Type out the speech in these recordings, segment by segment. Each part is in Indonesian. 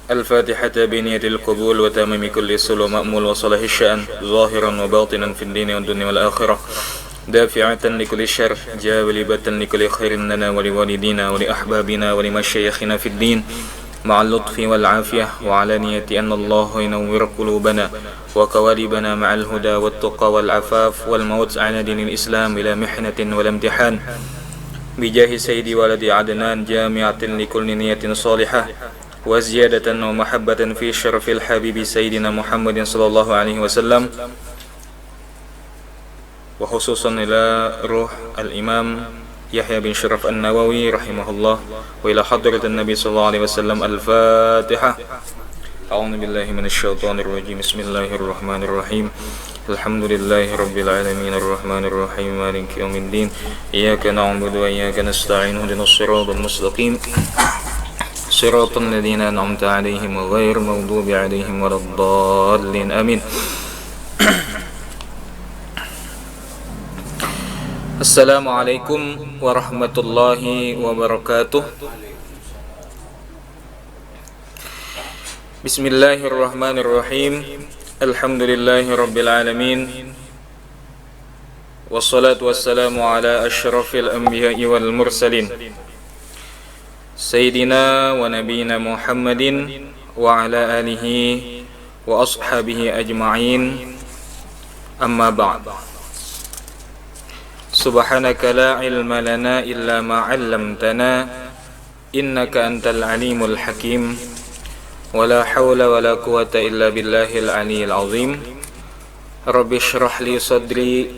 الفاتحة بنية القبول وتمام كل سلو مأمول وصلاح الشأن ظاهرا وباطنا في الدين والدنيا والآخرة دافعة لكل شر جالبة لكل خير لنا ولوالدينا ولأحبابنا ولمشايخنا في الدين مع اللطف والعافية وعلى نية أن الله ينور قلوبنا وقوالبنا مع الهدى والتقى والعفاف والموت على دين الإسلام إلى محنة ولا امتحان بجاه سيدي ولد عدنان جامعة لكل نية صالحة وزيادة ومحبة في شرف الحبيب سيدنا محمد صلى الله عليه وسلم وخصوصا إلى روح الإمام يحيى بن شرف النووي رحمه الله وإلى حضرة النبي صلى الله عليه وسلم. الفاتحة. أعوذ بالله من الشيطان الرجيم. بسم الله الرحمن الرحيم. الحمد لله رب العالمين الرحمن الرحيم مالك يوم الدين إياك نعبد وإياك نستعين اهدنا الصراط المستقيم صراط الذين أنعمت عليهم غير المغضوب عليهم ولا الضالين آمين. Assalamualaikum warahmatullahi wabarakatuh. Bismillahirrahmanirrahim. Alhamdulillahi rabbil alamin. Wassalatu wassalamu ala asyrafil anbiya'i wal mursalin Sayyidina wa nabiyina Muhammadin wa ala alihi wa ashabihi ajma'in. Amma ba'd. Subhanaka la ilma lana illa ma 'allamtana innaka antal alimul hakim wa la hawla wa la quwwata illa billahil aliyyil azim. Rabbi shrah li sadri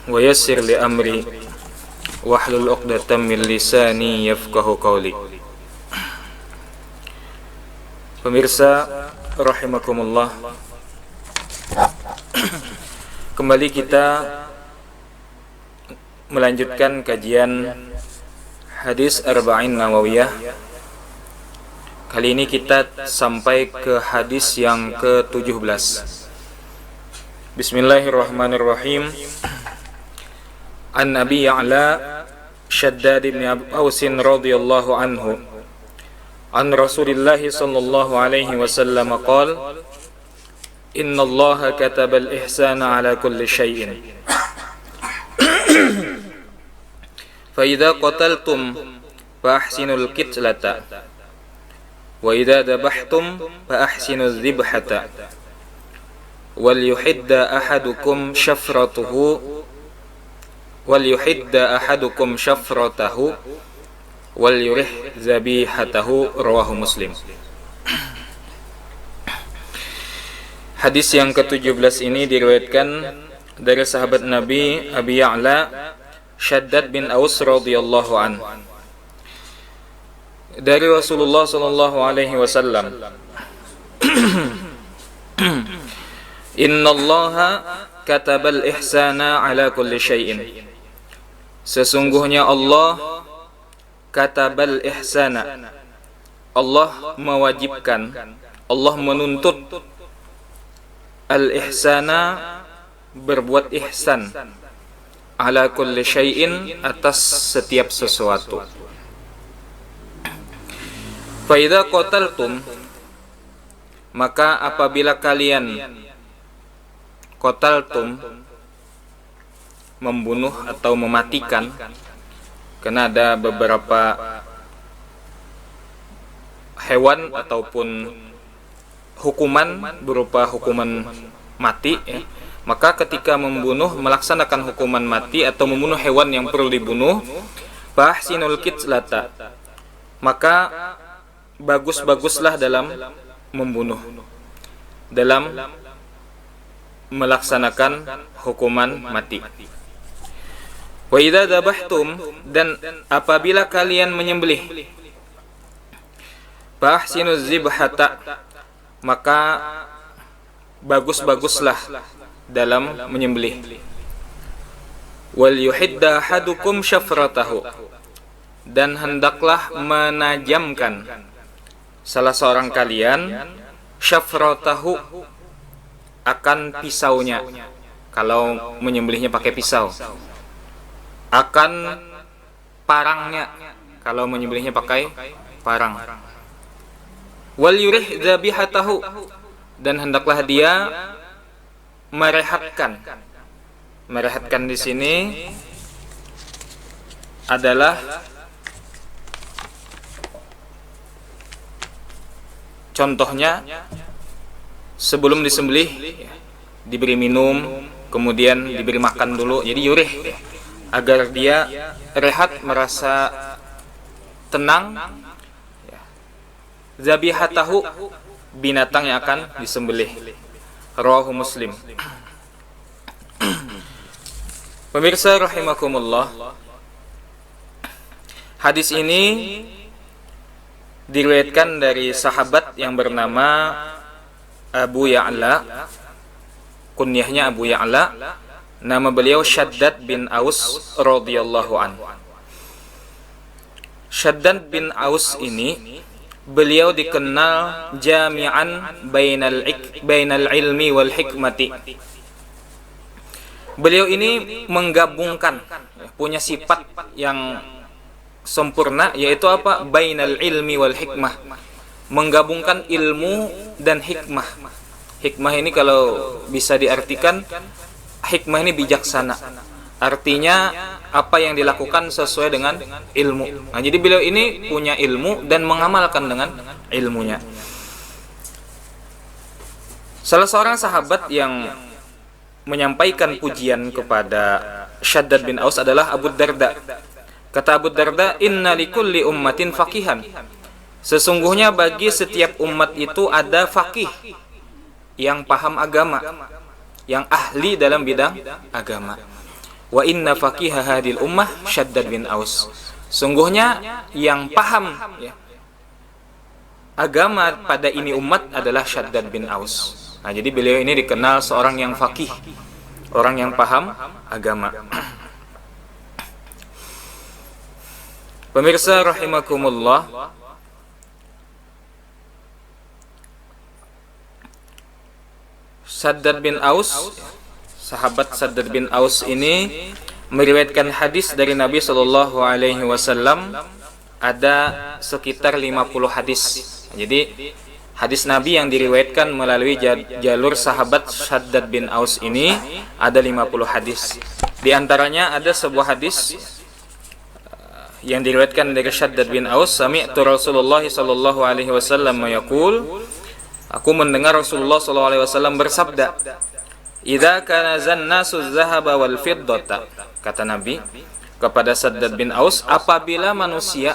wa yassir li amri wahlul 'uqdatam min lisani yafqahu qawli. Pemirsa rahimakumullah, kembali kita melanjutkan kajian hadis Arba'in Nawawiyah. Kali ini kita sampai ke hadis yang ke-17. Bismillahirrahmanirrahim. An Abi Ya'la Shaddad bin Aus radhiyallahu anhu an Rasulillah sallallahu alaihi wasallam qala inna Allah kataba al-ihsana ala kulli shay'in فإذا قتلتم فأحسنوا القتلة وإذا ذبحتم فأحسنوا الذبحة وليحد أحدكم شفرته وليرح ذبيحته. رواه Muslim. Hadis yang ke-17 ini diriwayatkan dari sahabat Nabi Abi Ya'la Shaddad bin Aus radhiyallahu an, dari Rasulullah sallallahu alaihi wasallam, innallaha katabal ihsana ala kulli syai'in. Sesungguhnya Allah katabal ihsana, Allah mewajibkan, Allah menuntut al-ihsana, berbuat ihsan, ala kulli syai'in, atas setiap sesuatu. Fa idza qataltum, maka apabila kalian qataltum, membunuh atau mematikan, karena ada beberapa hewan ataupun hukuman berupa hukuman mati ya. Maka ketika membunuh, melaksanakan hukuman mati atau membunuh hewan yang perlu dibunuh, fahsinul qitlata, maka bagus-baguslah dalam membunuh, dalam melaksanakan hukuman mati. Wa idza dzabhtum, dan apabila kalian menyembelih, fahsinuz zibhata, maka bagus-baguslah dalam menyembelih. Wal yuhidda ahadukum syafratahu, dan hendaklah menajamkan salah seorang kalian syafratahu, akan pisaunya. Kalau menyembelihnya pakai pisau, akan parangnya kalau menyembelihnya pakai parang. Wal yurih dzabihatahu, dan hendaklah dia merehatkan. Merehatkan di sini adalah contohnya sebelum disembelih diberi minum, kemudian diberi makan dulu. Jadi yurih, agar dia rehat, merasa tenang. Zabihatahu, binatang yang akan disembelih. Rawahu Muslim. Pemirsa rahimakumullah, hadis ini diriwayatkan dari sahabat yang bernama Abu Ya'la, kunyahnya Abu Ya'la, nama beliau Shaddad bin Aus radhiyallahu anhu. Shaddad bin Aus ini beliau dikenal jami'an bainal ilmi wal hikmati. Beliau ini menggabungkan, punya sifat yang sempurna, yaitu apa? Bainal ilmi wal hikmah, menggabungkan ilmu dan hikmah. Hikmah ini kalau bisa diartikan, hikmah ini bijaksana. Artinya apa yang dilakukan sesuai dengan ilmu. Nah, jadi beliau ini punya ilmu dan mengamalkan dengan ilmunya. Salah seorang sahabat yang menyampaikan pujian kepada Shaddad bin Aus adalah Abu Darda. Kata Abu Darda, "Inna likulli ummatin faqihan." Sesungguhnya bagi setiap umat itu ada faqih, yang paham agama, yang ahli dalam bidang agama. Wa inna faqiha hadil ummah Shaddad bin Aus. Sungguhnya yang paham agama pada ini umat adalah Shaddad bin Aus. Nah, jadi beliau ini dikenal seorang yang faqih, orang yang paham agama. Pemirsa rahimakumullah, Shaddad bin Aus, sahabat Shaddad bin Aus ini meriwayatkan hadis dari Nabi sallallahu alaihi wasallam, ada sekitar 50 hadis. Jadi hadis Nabi yang diriwayatkan melalui jalur sahabat Shaddad bin Aus ini ada 50 hadis. Di antaranya ada sebuah hadis yang diriwayatkan dari Shaddad bin Aus, sami'tu Rasulullah sallallahu alaihi wasallam yaqul, aku mendengar Rasulullah sallallahu alaihi wasallam bersabda, "Idza kana zannasu dzahaba wal fiddata." Kata Nabi kepada Shaddad bin Aus, apabila manusia,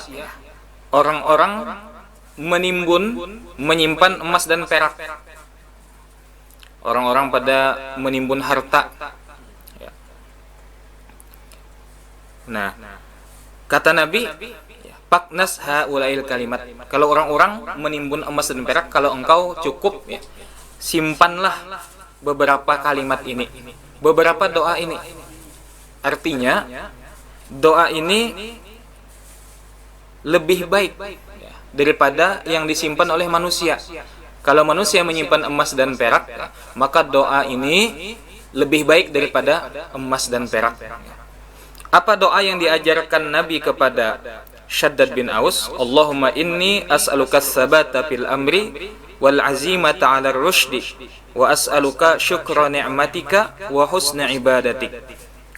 orang-orang menyimpan emas dan perak, orang-orang pada menimbun harta. Nah, kata Nabi, "Paknas haulail kalimat." Kalau orang-orang menimbun emas dan perak, kalau engkau cukup simpanlah beberapa kalimat ini, beberapa doa ini. Artinya doa ini lebih baik daripada yang disimpan oleh manusia. Kalau manusia menyimpan emas dan perak, maka doa ini lebih baik daripada emas dan perak. Apa doa yang diajarkan Nabi kepada Shaddad bin Aus? Allahumma inni as'aluka tsabata fil amri wal azimata 'ala ar-rusydi wa as'aluka syukra ni'matika wa husna ibadatik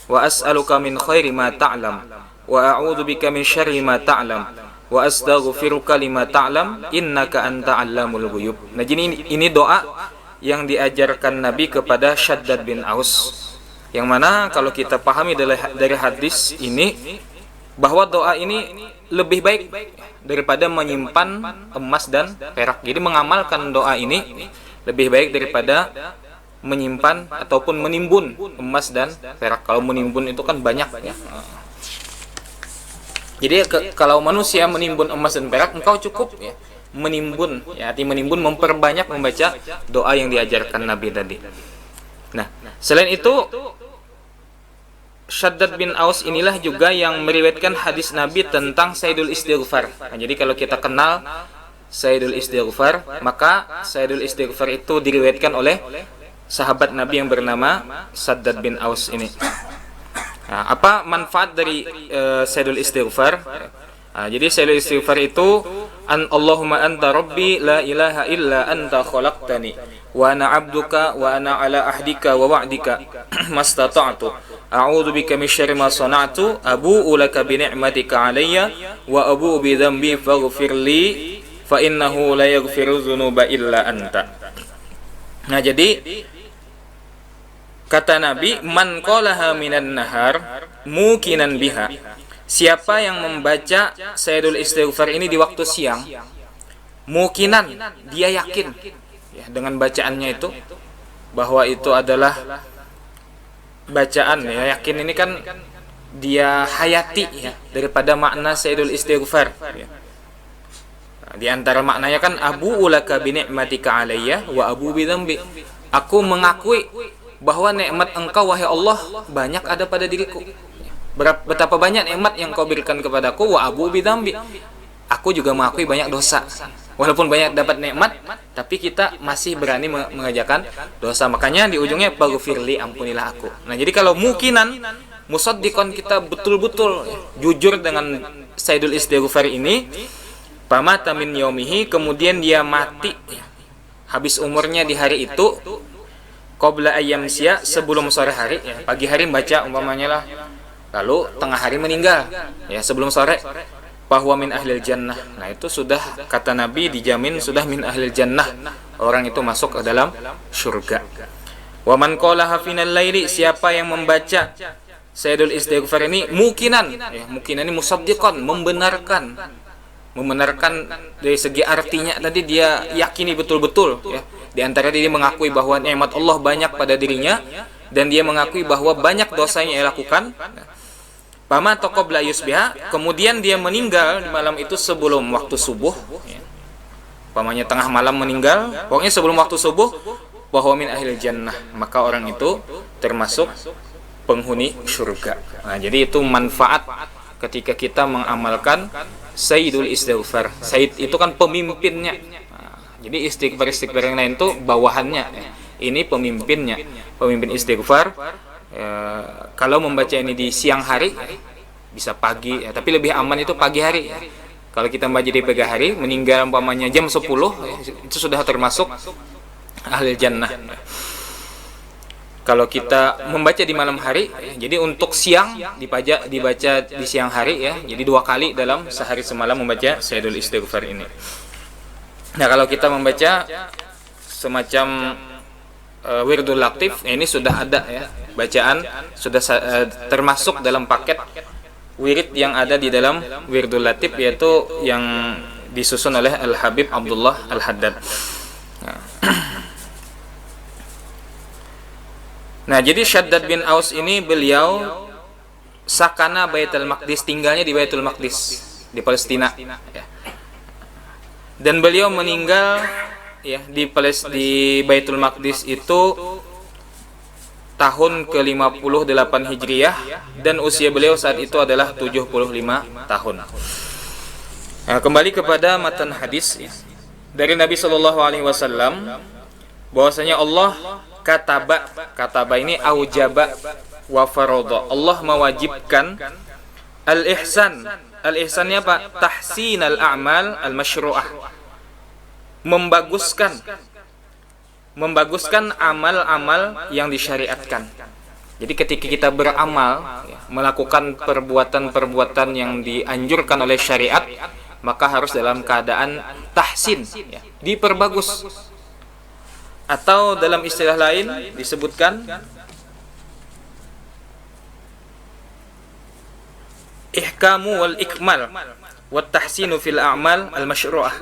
wa as'aluka min khairi ma ta'lam wa a'udzu bika min syarri ma ta'lam wa astaghfiruka lima ta'lam innaka anta 'allamul ghuyub. Nah, jadi ini doa yang diajarkan Nabi kepada Shaddad bin Aus, yang mana kalau kita pahami dari hadis ini bahwa doa ini lebih baik daripada menyimpan emas dan perak. Jadi mengamalkan doa ini lebih baik daripada menyimpan ataupun menimbun emas dan perak. Kalau menimbun itu kan banyak ya. Jadi kalau manusia menimbun emas dan perak, engkau cukup menimbun, arti menimbun, memperbanyak membaca doa yang diajarkan Nabi tadi. Nah, selain itu Shaddad bin Aus inilah juga yang meriwayatkan hadis Nabi tentang Sayyidul Istighfar. Nah, jadi kalau kita kenal Sayyidul Istighfar, maka Sayyidul Istighfar itu diriwayatkan oleh sahabat Nabi yang bernama Shaddad bin Aus ini. Nah, apa manfaat dari Sayyidul Istighfar? Jadi sayyidul istighfar itu Allahumma anta rabbi la ilaha illa anta khalaqtani wa ana 'abduka wa ana 'ala ahdika wa wa'dika mastata'tu a'udzu bika min syarri ma sana'tu abu'u laka bi ni'matika 'alayya wa abu'u bi dhanbi faghfir li fa innahu la yaghfiru dzunuba illa anta. Nah, jadi kata Nabi, man qalaha minan nahar mukinan biha. Siapa yang membaca sayyidul istighfar ini di waktu siang, mukinan, dia yakin ya, dengan bacaannya itu bahwa itu adalah bacaan ya, yakin ini kan dia hayati ya daripada makna sayyidul istighfar ya. Nah, di antara maknanya kan abu ulaka bi ni'matika alayya wa abu bi dzambi. Aku mengakui bahwa nikmat Engkau wahai Allah banyak ada pada diriku. Betapa banyak nikmat yang Kau berikan kepadaku, wa abu bi dzambi. Aku juga mengakui banyak dosa. Walaupun banyak dapat nikmat, tapi kita masih berani mengerjakan dosa. Makanya di ujungnya faghfirli, ampunilah aku. Nah, jadi kalau mukinan musaddiqan, kita betul-betul jujur dengan sayyidul istighfar ini, pamata min yaumihi, kemudian dia mati habis umurnya di hari itu, qabla ayyamsiya, sebelum sore hari ya, pagi hari baca umpamanya lah, lalu tengah hari meninggal ya sebelum sore, bahwa min ahlil jannah. Nah, itu sudah kata Nabi dijamin sudah min ahlil jannah, orang itu masuk ke dalam surga. Wa man qalaha final laili, siapa yang membaca sayyidul istighfar ini mukinan ya, mukinan ini musaddiqan, membenarkan dari segi artinya tadi, dia yakini betul-betul ya. Di antara dia mengakui bahwa nikmat Allah banyak pada dirinya, dan dia mengakui bahwa banyak dosa yang ia lakukan. Pama taqabla yusbiha, kemudian dia meninggal di malam itu sebelum waktu subuh ya. Pamanya tengah malam meninggal, pokoknya sebelum waktu subuh, bahwa min ahlil jannah, maka orang itu termasuk penghuni surga. Nah, jadi itu manfaat ketika kita mengamalkan sayyidul istighfar. Sayyid itu kan pemimpinnya. Nah, jadi istighfar yang lain itu bawahannya ya. Ini pemimpinnya, pemimpin istighfar. Kalau membaca ini di siang hari bisa pagi ya, tapi lebih aman itu pagi hari ya. Kalau kita membaca di pagi hari, meninggal umpamanya jam 10 ya, itu sudah termasuk ahli jannah. Kalau kita membaca di malam hari ya, jadi untuk siang dibaca di siang hari ya, jadi 2 kali dalam sehari semalam membaca sayyidul istighfar ini. Nah, kalau kita membaca semacam wirdul latif, ini sudah ada ya, bacaan sudah termasuk dalam paket wirid yang ada di dalam wirdul latif, yaitu yang disusun oleh Al-Habib Abdullah Al-Haddad. Nah, jadi Syaddad bin Aus ini beliau sakana Baitul Maqdis, tinggalnya di Baitul Maqdis di Palestina ya. Dan beliau meninggal ya di Baitul Maqdis itu tahun ke-58 Hijriah, dan usia beliau saat itu adalah 75 tahun. Nah, kembali kepada matan hadis ya, dari Nabi sallallahu alaihi wasallam bahwasanya Allah kataba ini aujaba wa farada. Allah mewajibkan al-ihsan. Al-ihsannya apa? Tahsinal a'mal al-masyru'ah. Membaguskan amal-amal yang disyariatkan. Jadi ketika kita beramal ya, melakukan perbuatan-perbuatan yang dianjurkan oleh syariat, maka harus dalam keadaan tahsin ya, diperbagus. Atau dalam istilah lain disebutkan ihkamu wal ikmal wat tahsinu fil a'mal al masyru'ah,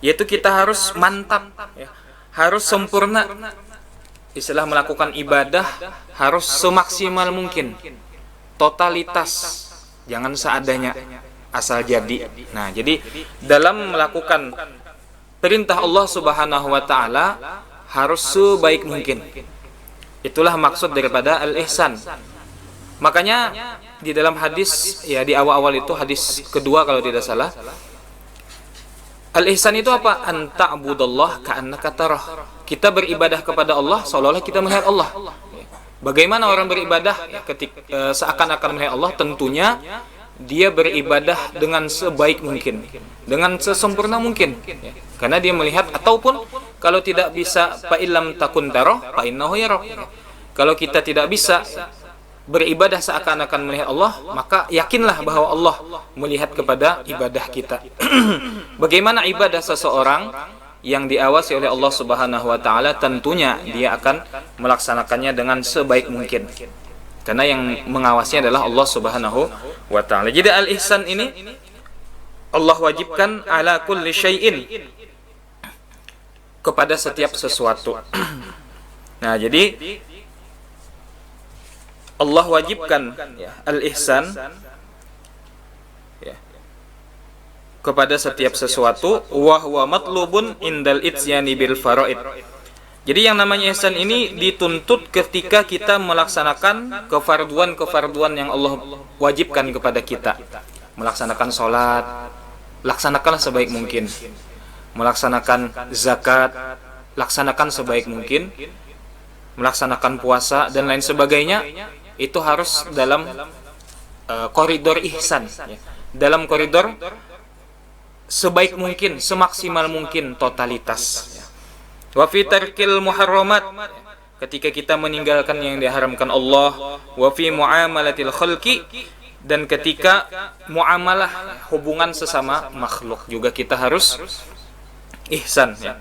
yaitu kita harus mantap ya, harus sempurna. Istilah melakukan ibadah harus semaksimal mungkin, totalitas, jangan seadanya, asal jadi. Nah, jadi dalam melakukan perintah Allah Subhanahu wa taala harus sebaik mungkin. Itulah maksud daripada al-ihsan. Makanya di dalam hadis ya, di awal-awal itu hadis kedua kalau tidak salah, al-ihsan itu apa? Anta abudallah ka'annaka tarah. Kita beribadah kepada Allah seolah-olah kita melihat Allah. Bagaimana orang beribadah ya, ketika seakan-akan melihat Allah? Tentunya dia beribadah dengan sebaik mungkin, dengan sesempurna mungkin, ya. Karena dia melihat, ataupun kalau tidak bisa, fa illam takun taro fa innahu yara. Kalau kita tidak bisa beribadah seakan-akan melihat Allah, maka yakinlah bahwa Allah melihat kepada ibadah kita. Bagaimana ibadah seseorang yang diawasi oleh Allah Subhanahu wa taala? Tentunya dia akan melaksanakannya dengan sebaik mungkin. Karena yang mengawasinya adalah Allah Subhanahu wa taala. Jadi al-ihsan ini Allah wajibkan ala kulli syai'in, kepada setiap sesuatu. Nah, jadi Allah wajibkan, ya, al-ihsan, ya, kepada setiap sesuatu, wa huwa matlubun indal itsyani bil faraid. Jadi yang namanya ihsan ini dituntut ketika kita melaksanakan kefarduan yang Allah wajibkan kepada kita. Melaksanakan sholat, laksanakanlah sebaik mungkin. Melaksanakan zakat, laksanakan sebaik mungkin. Melaksanakan puasa dan lain sebagainya, itu harus dalam koridor ihsan, ya. Dalam koridor sebaik mungkin, semaksimal mungkin totalitas, ya. Wa fi tarkil muharramat, ketika kita meninggalkan yang diharamkan Allah. Wa fi muamalatil khalqi, dan ketika muamalah, hubungan sesama makhluk juga kita harus ihsan, ya.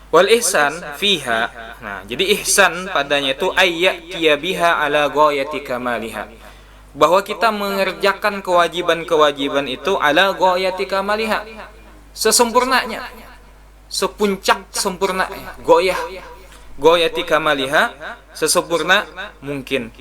Wal ihsan fiha, nah jadi ihsan padanya itu ayyatiya biha ala ghayati kamaliha, bahwa kita mengerjakan kewajiban-kewajiban itu ala ghayati kamaliha, sesempurnanya, sepuncak sempurnanya, ghayati kamaliha, sesempurna mungkin.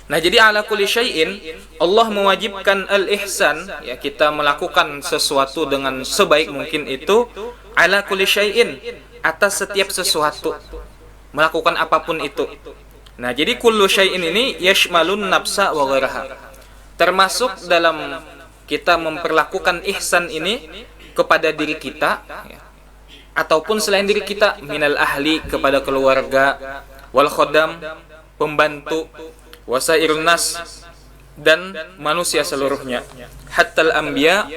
Nah, jadi ala kulli syai'in, Allah mewajibkan al-ihsan, ya, kita melakukan sesuatu dengan sebaik mungkin itu ala kulli syai'in, atas setiap sesuatu, melakukan apapun itu. Nah, jadi kullu syai'in ini yashmalun nafsa wa ghairaha, termasuk dalam kita memperlakukan ihsan ini kepada diri kita, ya, ataupun selain diri kita, minal ahli, kepada keluarga, wal khodam, pembantu, wasairun nas, dan manusia seluruhnya, hattal anbiya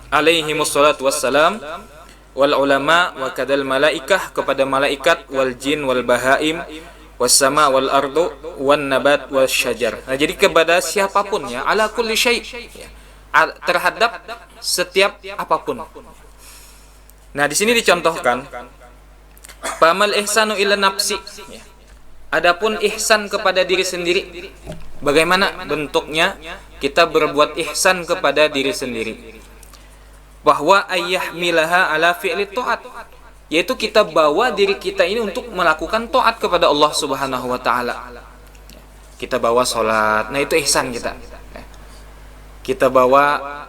alaihi wassalatu wassalam, wal ulama wa kadal malaikah, kepada malaikat, wal jin wal bahaim, was sama wal ardu wan nabat was syajar. Nah, jadi kepada siapapun, ya, ala kulli syai', ya, terhadap setiap apapun. Nah, di sini dicontohkan pamal ihsanu ila nafsi, ya. Adapun ihsan kepada diri sendiri, bagaimana bentuknya kita berbuat ihsan kepada diri sendiri? Bahwa ayyahmilaha ala fi'li ta'at, yaitu kita bawa diri kita ini untuk melakukan taat kepada Allah Subhanahu wa taala. Kita bawa sholat, nah itu ihsan kita. Kita bawa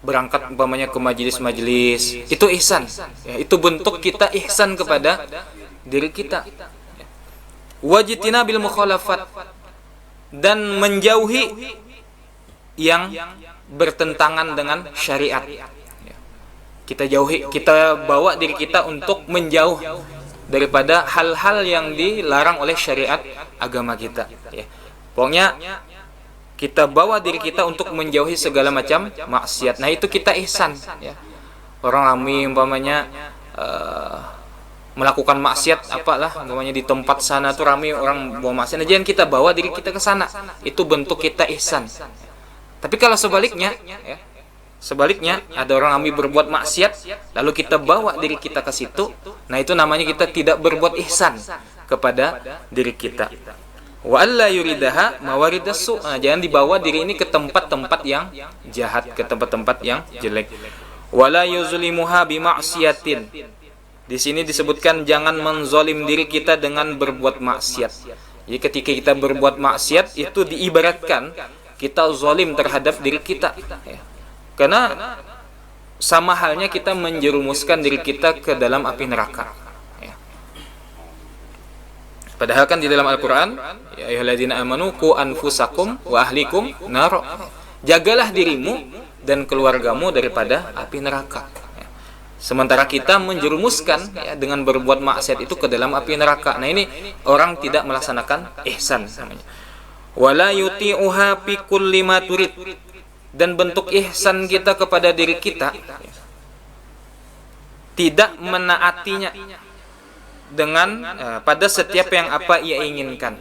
berangkat umpamanya ke majelis-majelis, itu ihsan, ya, itu bentuk kita ihsan kepada diri kita. Wajitina bil mukhalafat, dan menjauhi yang bertentangan dengan syariat. Kita jauhi, kita bawa diri kita untuk menjauh daripada hal-hal yang dilarang oleh syariat agama kita, ya. Pokoknya kita bawa diri kita untuk menjauhi segala macam maksiat. Nah, itu kita ihsan, ya. Orang ramai umpamanya melakukan maksiat, apalah umpamanya di tempat sana tuh ramai orang bawa maksiat, jangan kita bawa diri kita ke sana, itu bentuk kita ihsan. Tapi kalau sebaliknya, ya, sebaliknya ada orang ramai berbuat maksiat lalu kita bawa diri kita ke situ, nah itu namanya kita tidak berbuat ihsan kepada diri kita. Wa alla yuridaha mawaridas su', jangan dibawa diri ini ke tempat-tempat yang jahat, ke tempat-tempat yang jelek. Wala yuzlimuha bima'siyatin, di sini disebutkan jangan menzolim diri kita dengan berbuat maksiat. Jadi ketika kita berbuat maksiat itu diibaratkan kita zolim terhadap diri kita, ya. Karena sama halnya kita menjerumuskan diri kita ke dalam api neraka, ya. Padahal kan di dalam Al-Quran, ya ayyuhalladzina amanu qu anfusakum wa ahlikum nar, jagalah dirimu dan keluargamu daripada api neraka. Sementara kita menjerumuskan ya, dengan berbuat maksiat itu ke dalam api neraka. Nah, ini orang tidak melaksanakan ihsan namanya. Wala yuti'uha fi kulli ma turid. Dan bentuk ihsan kita kepada diri kita tidak menaatinya dengan pada setiap yang apa ia inginkan.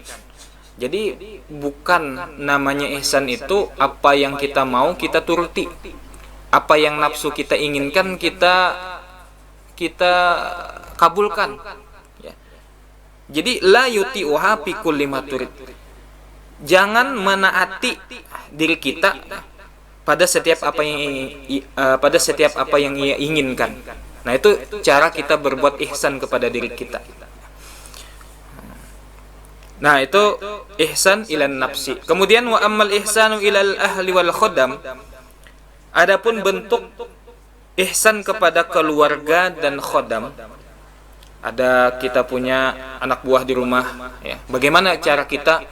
Jadi bukan namanya ihsan itu apa yang kita mau kita turuti. Apa yang nafsu kita inginkan kita kabulkan ya. Jadi la yuti'uha fi kulli ma turid. Jangan menaati diri kita pada setiap apa yang ia inginkan. Nah, itu cara kita berbuat ihsan kepada diri kita. Nah, itu ihsan ilan nafsi. Kemudian wa ammal ihsanu ilal ahli wal khodam. Adapun bentuk ihsan kepada keluarga dan khodam, ada kita punya anak buah di rumah ya. Bagaimana cara kita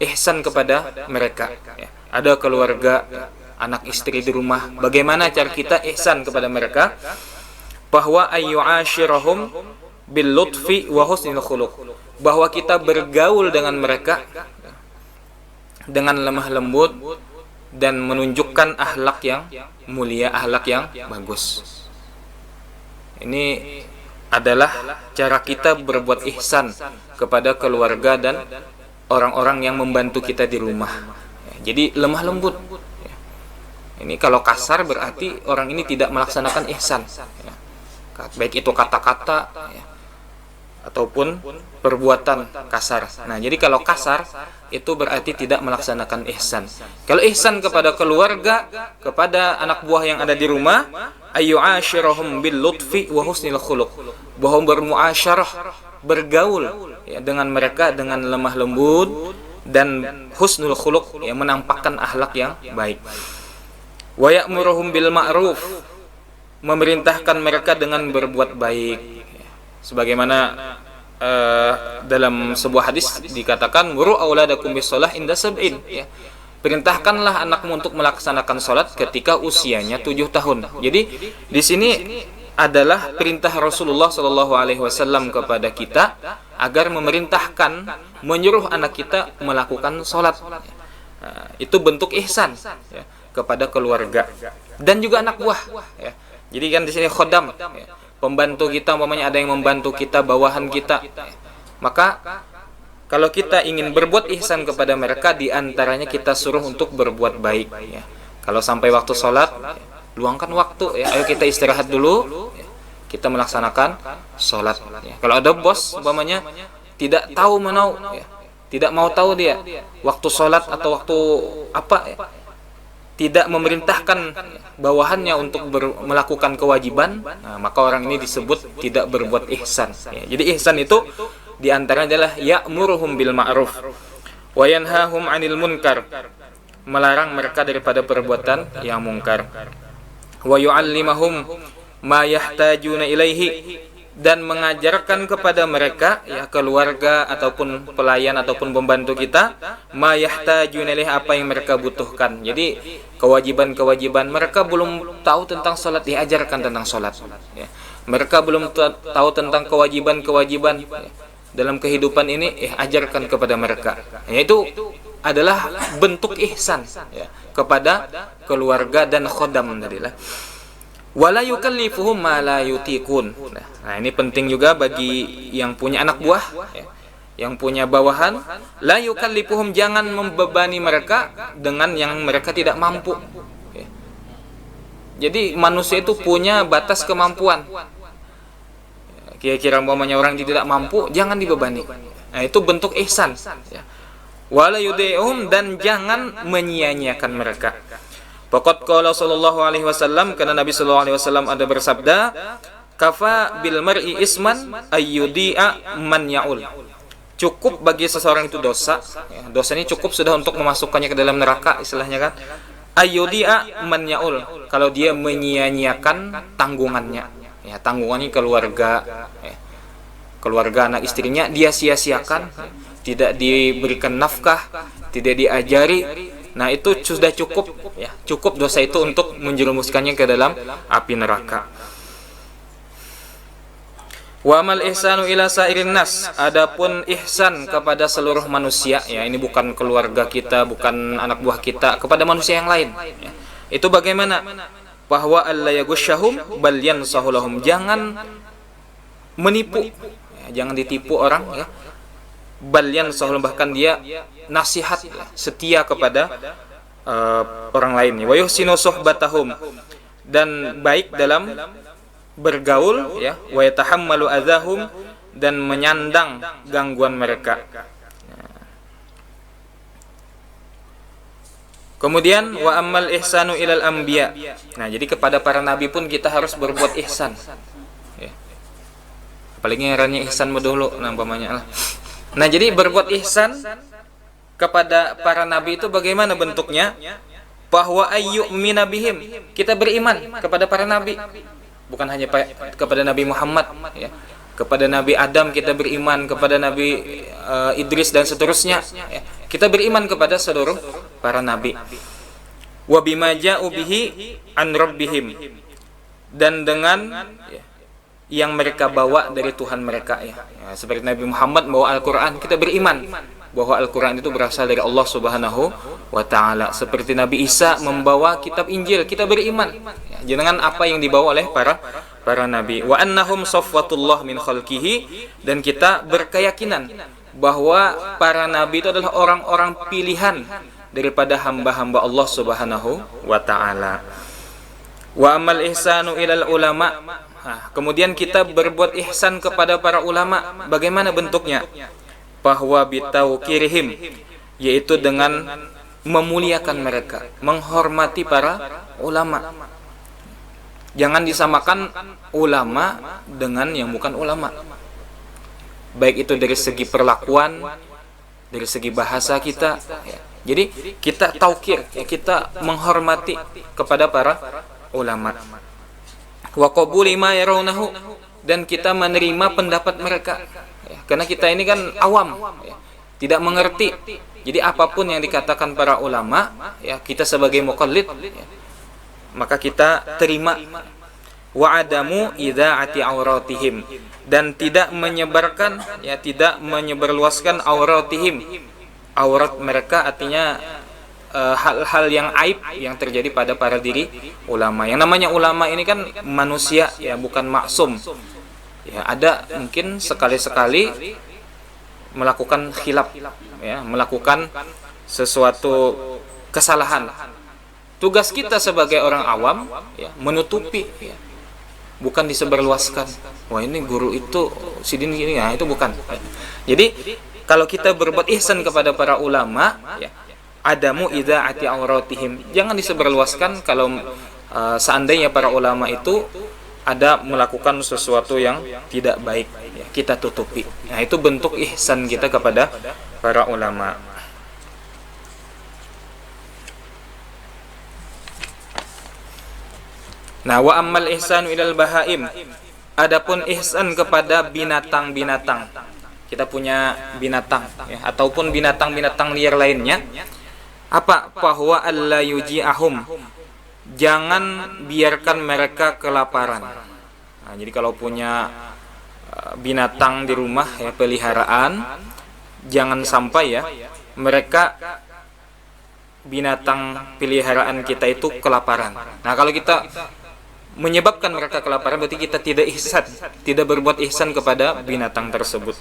ihsan kepada mereka ya. Ada keluarga, anak istri di rumah, bagaimana cara kita ihsan kepada mereka? Bahwa ayyu'ashirahum bil lutfi wa husnil khuluq, bahwa kita bergaul dengan mereka dengan lemah lembut dan menunjukkan akhlak yang mulia, akhlak yang bagus. Ini adalah cara kita berbuat ihsan kepada keluarga dan orang-orang yang membantu kita di rumah. Jadi lemah lembut. Ini kalau kasar berarti orang ini tidak melaksanakan ihsan. Baik itu kata-kata ataupun perbuatan kasar. Nah, jadi kalau kasar itu berarti tidak melaksanakan ihsan. Kalau ihsan kepada keluarga, kepada anak buah yang ada di rumah, ayyu'ashirahum bil lutfi wa husnil khuluq, bahwa bermuasyarah, bergaul ya, dengan mereka dengan lemah lembut dan husnul khuluq, yang menampakkan akhlak yang baik. Wa ya'muruhum bil ma'ruf, memerintahkan mereka dengan berbuat baik. Sebagaimana dalam sebuah hadis dikatakan muru auladakum bis-shalah inda sab'in ya. Perintahkanlah anakmu untuk melaksanakan salat ketika usianya 7 tahun. Jadi di sini adalah perintah Rasulullah sallallahu alaihi wasallam kepada kita agar memerintahkan, menyuruh anak kita melakukan salat. Itu bentuk ihsan ya, kepada keluarga dan juga anak buah ya. Jadi kan di sini khodam ya, pembantu kita, umpamanya ada yang membantu kita, bawahan kita. Maka kalau kita ingin berbuat ihsan kepada mereka, di antaranya kita suruh untuk berbuat baik ya. Kalau sampai waktu sholat, luangkan waktu ya. Ayo kita istirahat dulu ya. Kita melaksanakan sholat ya. Kalau ada bos umpamanya tidak tahu menau ya, tidak mau tahu dia waktu sholat atau waktu apa ya, tidak memerintahkan bawahannya untuk melakukan kewajiban, nah, maka orang ini disebut tidak berbuat ihsan ya. Jadi ihsan itu diantaranya adalah ya'muruhum bil ma'ruf wa yanhahum 'anil munkar, melarang mereka daripada perbuatan yang mungkar, wa yu'allimahum ma yahtajuna ilaihi, dan mengajarkan kepada mereka ya, keluarga ataupun pelayan ataupun pembantu kita, ma yahtajuna ilaihi, apa yang mereka butuhkan. Jadi kewajiban-kewajiban mereka belum tahu tentang salat, diajarkan tentang salat ya. Mereka belum tahu tentang kewajiban-kewajiban ya, dalam kehidupan ini ajarkan kepada mereka. Yaitu adalah bentuk ihsan ya, kepada keluarga dan khodam tadilah. Wala yukallifuhum ma la yutiqun. Nah, ini penting juga bagi yang punya anak buah ya, yang punya bawahan. La yukallifuhum, jangan membebani mereka dengan yang mereka tidak mampu ya. Jadi manusia itu punya batas kemampuan. Kira-kira umpamanya orang tidak mampu, jangan dibebani. Nah, itu bentuk ihsan ya. Wala yudi'uhum, dan jangan menyia-nyiakan mereka. Faqad qala sallallahu alaihi wasallam, karena Nabi sallallahu alaihi wasallam ada bersabda, kafa bil mar'i isman ayyudi'a man ya'ul. Cukup bagi seseorang itu dosa ya, dosa ini cukup sudah untuk memasukkannya ke dalam neraka istilahnya kan. Ayyudi'a man ya'ul, kalau dia menyia-nyiakan tanggungannya ya, tanggungannya keluarga ya, keluarga anak istrinya dia sia-siakan, tidak diberikan nafkah, tidak diajari. Nah, itu sudah cukup ya, cukup dosa itu untuk menjerumuskannya ke dalam api neraka. Wa amal ihsanu ila sairin nas, adapun ihsan kepada seluruh manusia, ya ini bukan keluarga kita, bukan anak buah kita, kepada manusia yang lain, ya. Itu bagaimana? Bahwa alla yagusyahum bal yansahu lahum, jangan menipu, ya, jangan ditipu orang, ya. Bal yansahu lahum, bahkan dia nasihat, ya, setia kepada orang lain. Wa yuhsinu suhbatahum, dan baik dalam bergaul, ya, wa yatahammalu adzahum, dan menyandang gangguan mereka. Kemudian wa ammal ihsanu ilal anbiya. Nah, jadi kepada para nabi pun kita harus berbuat ihsan, ya. Apalagi ngarannya ihsan dulu nampamanya lah. Nah, jadi berbuat ihsan kepada para nabi itu bagaimana bentuknya? Bahwa ayyu'mina bihim, kita beriman kepada para nabi. Bukan hanya kepada Nabi Muhammad, ya. Kepada Nabi Adam kita beriman, kepada Nabi Idris dan seterusnya, ya. Kita beriman kepada seluruh para nabi. Wa bima ja'u bihi an rabbihim, dan dengan, ya, yang mereka bawa dari Tuhan mereka, ya. Ya, seperti Nabi Muhammad bawa Al-Qur'an, kita beriman bahwa Al-Qur'an itu berasal dari Allah Subhanahu wa ta'ala. Seperti Nabi Isa membawa kitab Injil, kita beriman, ya, dengan apa yang dibawa oleh para nabi. Wa annahum safwatullah min khalqihi, dan kita berkeyakinan bahwa para nabi itu adalah orang-orang pilihan daripada hamba-hamba Allah Subhanahu wa ta'ala. Wa amal ihsanu ilal ulama. Nah, kemudian kita berbuat ihsan kepada para ulama, bagaimana bentuknya? Bahwa bitauqirihim, yaitu dengan memuliakan mereka, menghormati para ulama. Jangan disamakan ulama dengan yang bukan ulama, baik itu dari segi perlakuan, dari segi bahasa kita, ya. Jadi kita taukir, ya, kita menghormati kepada para ulama. Wa qabuli ma yarawnahu, dan kita menerima pendapat mereka, ya, karena kita ini kan awam, ya, tidak mengerti. Jadi apapun yang dikatakan para ulama, ya, kita sebagai muqallid, ya, maka kita terima. Wa adamu idzaati auratihim, dan tidak menyebarkan, ya, tidak menyebarluaskan auratihim, aurat mereka, artinya hal-hal yang aib yang terjadi pada para diri ulama. Yang namanya ulama ini kan manusia, ya, bukan maksum. Ya, ada mungkin sekali-sekali melakukan khilaf, ya, melakukan sesuatu kesalahan. Tugas kita sebagai orang awam, ya, menutupi, ya, bukan disebarluaskan. Wah, ini guru itu sidin gini, ya, itu bukan. Jadi kalau kita berbuat ihsan kepada para ulama, ya, adamu idzaati auratihim, jangan disebarluaskan. Kalau seandainya para ulama itu ada melakukan sesuatu yang tidak baik, ya, kita tutupi. Nah, itu bentuk ihsan kita kepada para ulama. Nah, wa ammal ihsanu ilal bahaim, adapun ihsan kepada binatang-binatang. Kita punya binatang, ya, ataupun binatang-binatang liar lainnya. Apa? Bahwa alla yuji'ahum, jangan biarkan mereka kelaparan. Nah, jadi kalau punya binatang di rumah, ya, peliharaan, jangan sampai, ya, mereka binatang peliharaan kita itu kelaparan. Nah, kalau kita menyebabkan mereka kelaparan, berarti kita tidak ihsan, tidak berbuat ihsan kepada binatang tersebut.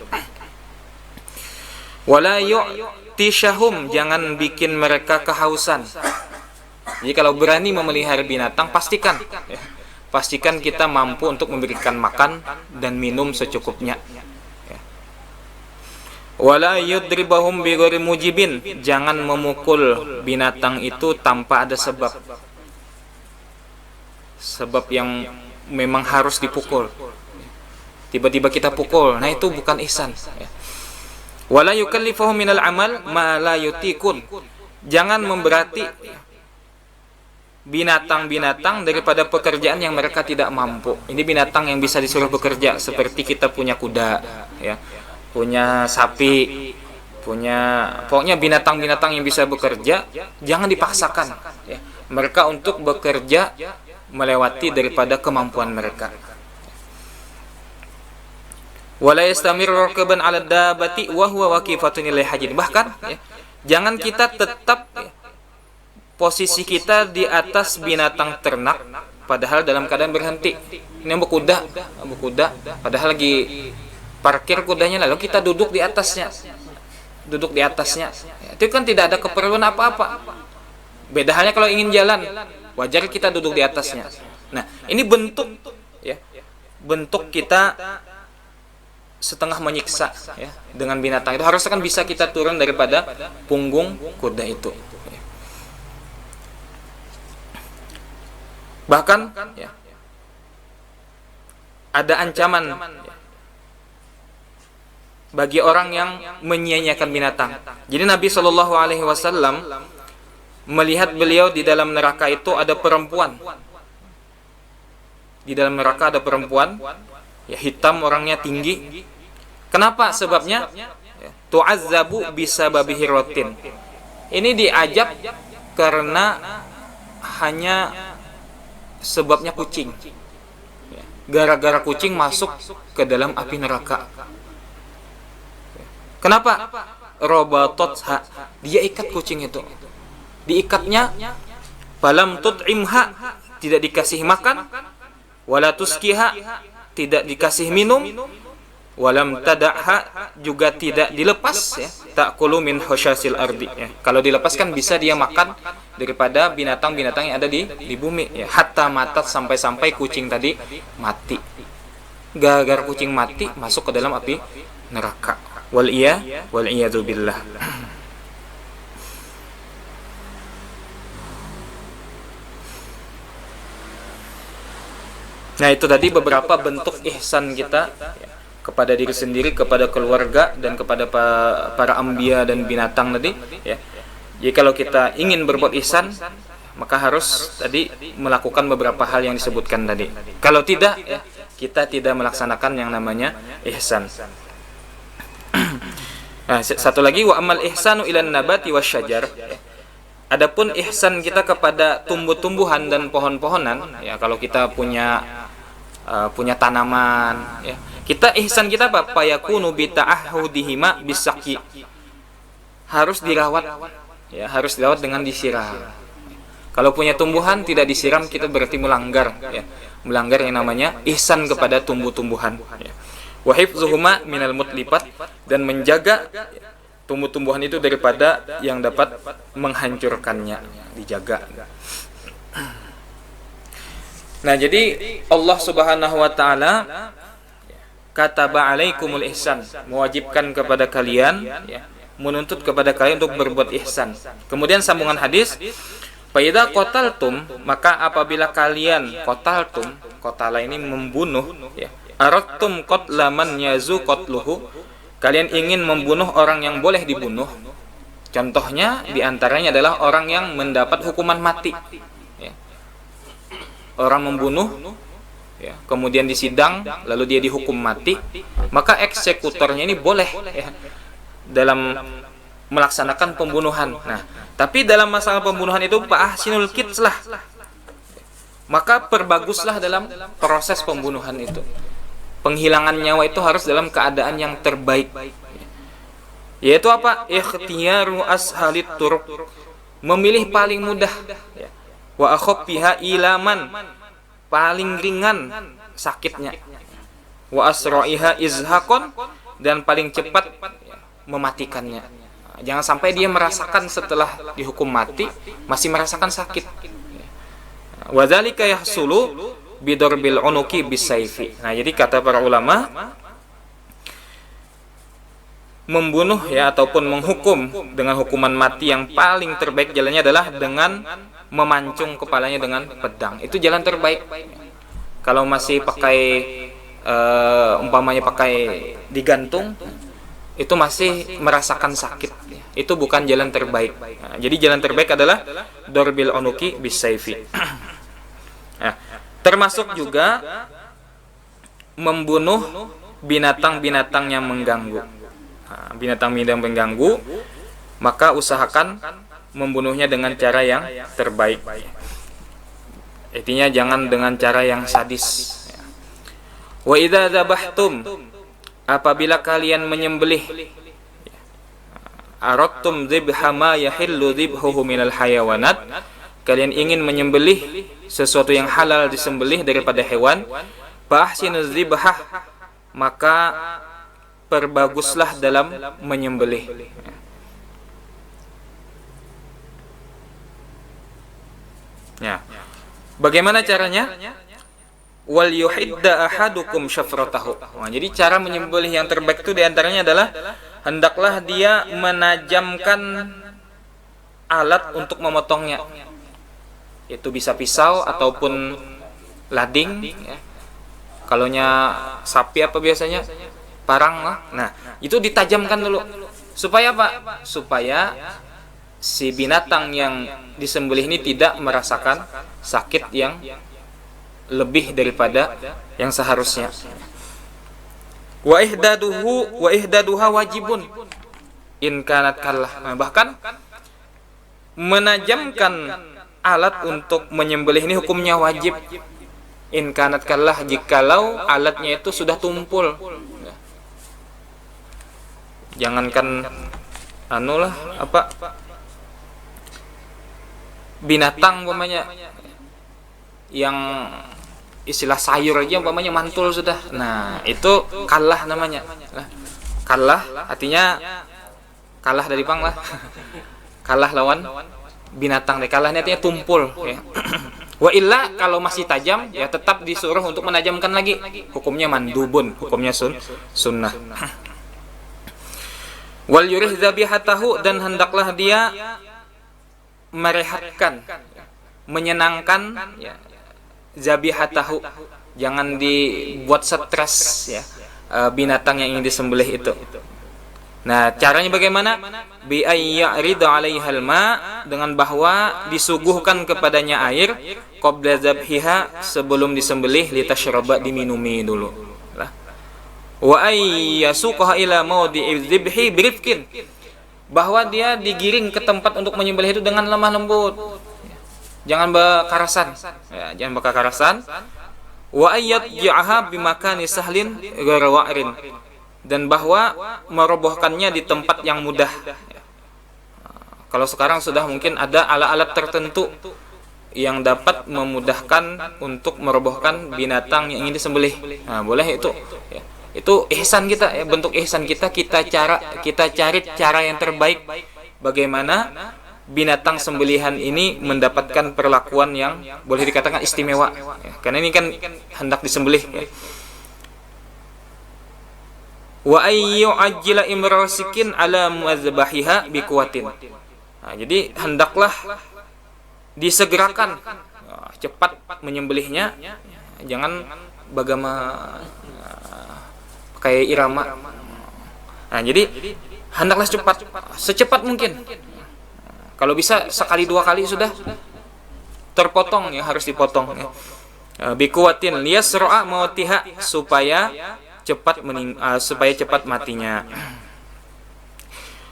Wala yu'tishahum, jangan bikin mereka kehausan. Jadi kalau berani memelihara binatang, pastikan, ya, pastikan kita mampu untuk memberikan makan dan minum secukupnya, ya. Wala yudribahum bighairi mujibin, jangan memukul binatang itu tanpa ada sebab yang memang harus dipukul. Tiba-tiba kita pukul, nah itu bukan ihsan, ya. Wala yukallifuhum minal amal ma la yutiqun, jangan memberati binatang-binatang daripada pekerjaan yang mereka tidak mampu. Ini binatang yang bisa disuruh bekerja, seperti kita punya kuda, ya, punya sapi, punya, pokoknya binatang-binatang yang bisa bekerja, jangan dipaksakan, ya, mereka untuk bekerja melewati daripada kemampuan mereka. Wala yastamirru rakaban 'ala dabbati wa huwa waqifatun ilaihi hajin. Bahkan ya, jangan kita tetap ya, posisi kita di atas binatang ternak padahal dalam keadaan berhenti. Ini berkuda, padahal lagi parkir kudanya, lalu kita duduk di atasnya. Itu kan tidak ada keperluan apa-apa. Beda halnya kalau ingin jalan, wajar kita duduk di atasnya. Nah, ini bentuk ya, bentuk kita setengah menyiksa ya dengan binatang itu. Harusnya kan bisa kita turun daripada punggung kuda itu. Bahkan ya, ada ancaman ya, bagi orang yang menyia-nyiakan binatang. Jadi Nabi Shallallahu Alaihi Wasallam melihat beliau di dalam neraka itu ada perempuan. Di dalam neraka ada perempuan, ya hitam, orangnya tinggi. Kenapa? Sebabnya tu'azzabu bisababihi rotin. Ini diajab karena hanya sebabnya kucing. Gara-gara kucing masuk ke dalam api neraka. Kenapa? Robatotha, dia ikat kucing itu. Diikatnya, falam tut'imha, tidak dikasih makan, wala tuskiha, tidak dikasih minum, walam tada'ha, juga tidak dilepas ya. Ta'kulu min husyasil ardi ya. Kalau dilepaskan bisa dia makan daripada binatang-binatang yang ada di bumi ya. Hatta matat, sampai kucing tadi mati. Gara-gara kucing mati masuk ke dalam api neraka. Wal iyadu billah. Nah, itu tadi beberapa bentuk ihsan kita ya, kepada diri sendiri, kepada keluarga, dan kepada para anbiya dan binatang tadi ya. Jadi kalau kita ingin berbuat ihsan, maka harus tadi melakukan beberapa hal yang disebutkan tadi. Kalau tidak ya, kita tidak melaksanakan yang namanya ihsan. Nah, satu lagi, wa amal ihsanu ilan nabati wasyajar. Adapun ihsan kita kepada tumbuh-tumbuhan dan pohon-pohonan ya, kalau kita punya tanaman ya, kita ihsan kita apa? Payakunu bi ta'ahudihima bisaqi. Harus dirawat ya, harus dirawat dengan disiram. Kalau punya tumbuhan tidak disiram, kita berarti melanggar ya, melanggar yang namanya ihsan kepada tumbuh-tumbuhan ya. Wa hifzuhuma minal mutlifat, dan menjaga tumbuh-tumbuhan itu daripada yang dapat menghancurkannya, dijaga. Nah, jadi Allah Subhanahu wa taala kataba alaikumul ihsan, mewajibkan kepada kalian ya, menuntut kepada kalian untuk berbuat ihsan. Kemudian sambungan hadis, fa idza qataltum, maka apabila kalian qataltum, qatala ini membunuh ya, aradtum qatlaman yazu qatluhu, kalian ingin membunuh orang yang boleh dibunuh. Contohnya diantaranya adalah orang yang mendapat hukuman mati ya. Orang membunuh ya, kemudian disidang, lalu dia dihukum mati, maka eksekutornya ini boleh ya, dalam melaksanakan pembunuhan. Nah, tapi dalam masalah pembunuhan itu ahsinul kitslah, maka perbaguslah dalam proses pembunuhan itu. Penghilangan nyawa itu harus dalam keadaan yang terbaik. Yaitu apa? Ikhtiyaru ashalit turuq, memilih paling mudah ya. Wa akhaffiha ilaman, paling ringan sakitnya. Wa asra'iha izhaqan, dan paling cepat ya, mematikannya. Jangan sampai dia merasakan setelah dihukum mati masih merasakan sakit. Wa dzalika yahsulu bidorbil unuki bisayfi. Nah, jadi kata para ulama, membunuh ya ataupun menghukum dengan hukuman mati yang paling terbaik jalannya adalah dengan memancung kepalanya dengan pedang. Itu jalan terbaik. Kalau masih pakai umpamanya pakai digantung, itu masih merasakan sakit. Itu bukan jalan terbaik. Nah, jadi jalan terbaik adalah dorbil unuki bisayfi. Nah, termasuk juga membunuh binatang-binatang yang mengganggu. Nah, binatang-binatang mengganggu, maka usahakan membunuhnya dengan cara yang terbaik. Intinya jangan dengan cara yang sadis. Wa idza dzabahtum, apabila kalian menyembelih, aradtum dzibha ma yahillu dzibhuhu minal hayawanat, kalian ingin menyembelih sesuatu yang halal disembelih daripada hewan, fa ahsinuz dzibhah, maka perbaguslah dalam menyembelih. Ya. Bagaimana caranya? Wal yuhidda ahadukum syafratahu. Nah, jadi cara menyembelih yang terbaik itu diantaranya adalah hendaklah dia menajamkan alat untuk memotongnya. Itu bisa pisau ataupun lading. Ya. Kalonya sapi apa biasanya? Parang lah. Nah, itu ditajamkan dulu. Supaya apa? Supaya si binatang yang disembelih ini tidak merasakan sakit yang lebih daripada yang seharusnya. Wa ihdaduha wajibun in kanat kallah. Nah, bahkan menajamkan alat untuk menyembelih ini hukumnya wajib in kanat kallah, jikalau alatnya itu sudah tumpul. Jangankan binatang umpamanya yang istilah sayur aja umpamanya mantul sudah. Nah, itu kalah namanya. Kalah artinya kalah dari pang lah. Kalah lawan binatang deh. Kalahnya artinya tumpul ya. Wa illa kalau masih tajam ya tetap disuruh untuk menajamkan lagi. Hukumnya mandubun, hukumnya sunnah. Wal yurih zabihatahu, dan hendaklah dia merehatkan, menyenangkan ya, zabihatahu, jangan dibuat stres ya binatang yang ingin disembelih itu. Nah, caranya bagaimana? Bi ayya'ridu 'alaihal ma, dengan bahwa disuguhkan kepadanya air qabla zabhiha, sebelum disembelih, litasyraba, diminumi dulu. Wa ayyasuqha ila mawdi'i dzibhi birifqin, bahwa dia digiring ke tempat untuk menyembelih itu dengan lemah lembut. Jangan berkarasan. Ya, jangan berkarasan. Wa ayyatja'aha bimakani sahlin ghairu wa'rin, dan bahwa merobohkannya di tempat yang mudah. Kalau sekarang sudah mungkin ada alat-alat tertentu yang dapat memudahkan untuk merobohkan binatang yang ingin disembelih. Nah, boleh itu. Ya. Itu ihsan kita ya, bentuk ihsan kita cari cara yang terbaik bagaimana binatang sembelihan ini mendapatkan perlakuan yang boleh dikatakan istimewa ya, karena ini kan hendak disembelih ya. Wa ayyu ajila imrasikin ala muazbahiha biquwatin. Nah, jadi hendaklah disegerakan cepat menyembelihnya, jangan bagaimana kayak irama. Nah, jadi hendaklah cepat, secepat mungkin. Kalau bisa sekali dua kali sudah terpotong ya, harus dipotong ya. Biquwatin liyasra'a mautiha, supaya cepat matinya.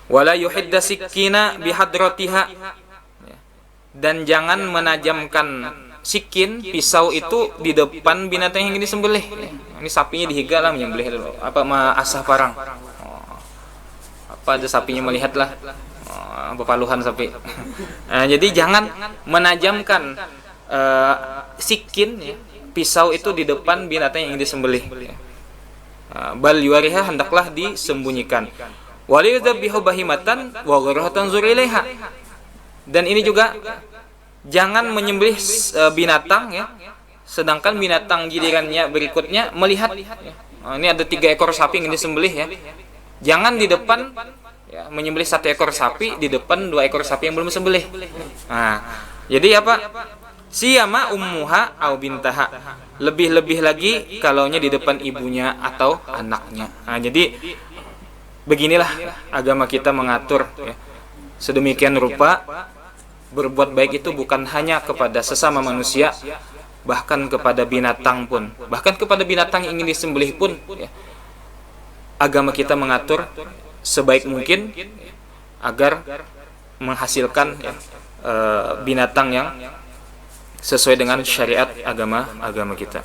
Wala yuhidda sikina bihadratiha, dan jangan menajamkan sikin, pisau itu di depan binatang yang ingin disembelih. Ini sapinya dihiga lah, menyembelih dulu. Apa asah parang. Apa ada sapinya melihatlah. Bepaluhan sapi. Nah, jadi jangan menajamkan sikin ya, pisau itu di depan binatang yang ingin disembelih. Bal yuariha, hendaklah disembunyikan. Waliyudzabihu bahimatan wa ghurratan zurilaiha. Dan ini juga jangan menyembelih binatang ya, sedangkan binatang gilirannya berikutnya melihat. Ini ada 3 ekor sapi yang disembelih ya. Jangan di depan ya, menyembelih 1 ekor sapi, di depan 2 ekor sapi yang belum disembelih. Nah, jadi apa? Siyama ummuha au bintaha. Lebih-lebih lagi kalaunya di depan ibunya atau anaknya. Nah, jadi beginilah agama kita mengatur ya. Sedemikian rupa berbuat baik itu bukan hanya kepada sesama manusia, bahkan kepada binatang pun, bahkan kepada binatang yang ingin disembelih pun ya, agama kita mengatur sebaik mungkin agar menghasilkan ya, binatang yang sesuai dengan syariat agama kita.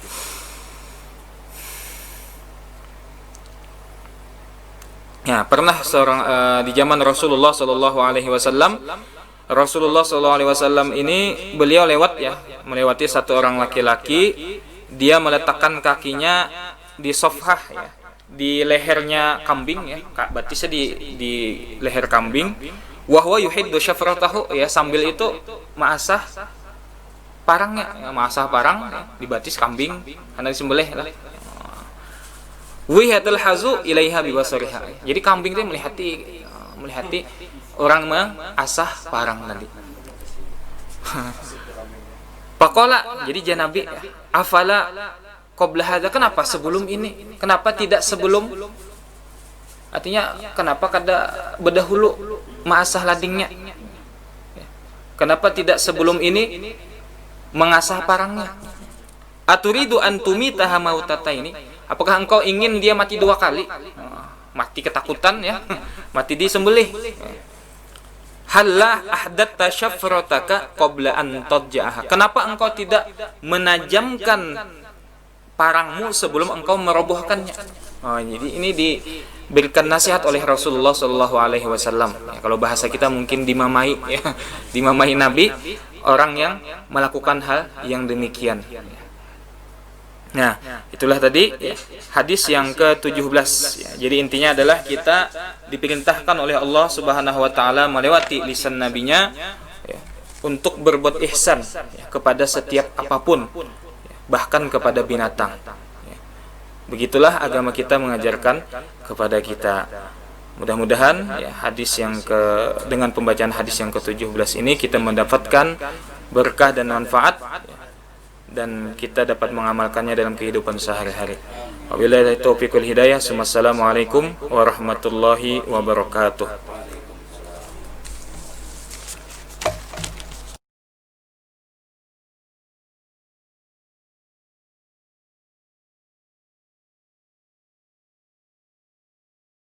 Ya, pernah seorang di zaman Rasulullah Shallallahu Alaihi Wasallam, Rasulullah Shallallahu Alaihi Wasallam ini beliau melewati satu orang laki-laki, dia meletakkan kakinya di sofah, ya, di lehernya kambing, ya, batisnya di leher kambing. Wahwa yuhiddu syafratahu, ya, sambil itu mengasah parangnya, ya, mengasah parang, ya, di batis kambing karena disembelih lah. Wihatul hazu ilaiha bibasariha. Jadi kambing itu melihati orang mengasah parang tadi. Pakola, jadi janabi, afala qabla hadza, kenapa sebelum ini? Kenapa tidak sebelum? Artinya kenapa kada berdahulu mengasah ladingnya? Kenapa tidak sebelum ini mengasah parangnya? Aturidu antumita mautata ini? Apakah engkau ingin dia mati 2 kali? Mati ketakutan, ya. Mati disembelih. Halla ahdatta syafrataka qabla an tadja'aha. Kenapa engkau tidak menajamkan parangmu sebelum engkau merobohkannya? Jadi ini diberikan nasihat oleh Rasulullah Shallallahu Alaihi Wasallam. Ya, kalau bahasa kita mungkin dimamai, ya, dimamai Nabi orang yang melakukan hal yang demikian. Nah, itulah tadi, ya, hadis yang ke-17. Ya, jadi intinya adalah kita diperintahkan oleh Allah Subhanahu wa taala melewati lisan nabinya, ya, untuk berbuat ihsan, ya, kepada setiap apapun, ya, bahkan kepada binatang. Ya. Begitulah agama kita mengajarkan kepada kita. Mudah-mudahan, ya, dengan pembacaan hadis yang ke-17 ini kita mendapatkan berkah dan manfaat, ya, dan kita dapat mengamalkannya dalam kehidupan sehari-hari. Wabillahi taufiq wal hidayah. Wassalamualaikum warahmatullahi wabarakatuh.